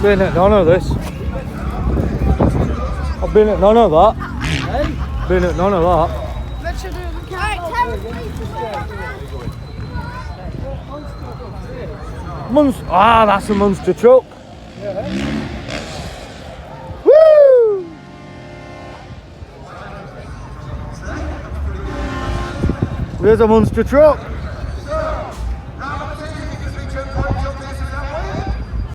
Been at none of this. I've been at none of that. Been at none of that. That's a monster truck. Woo! There's a monster truck.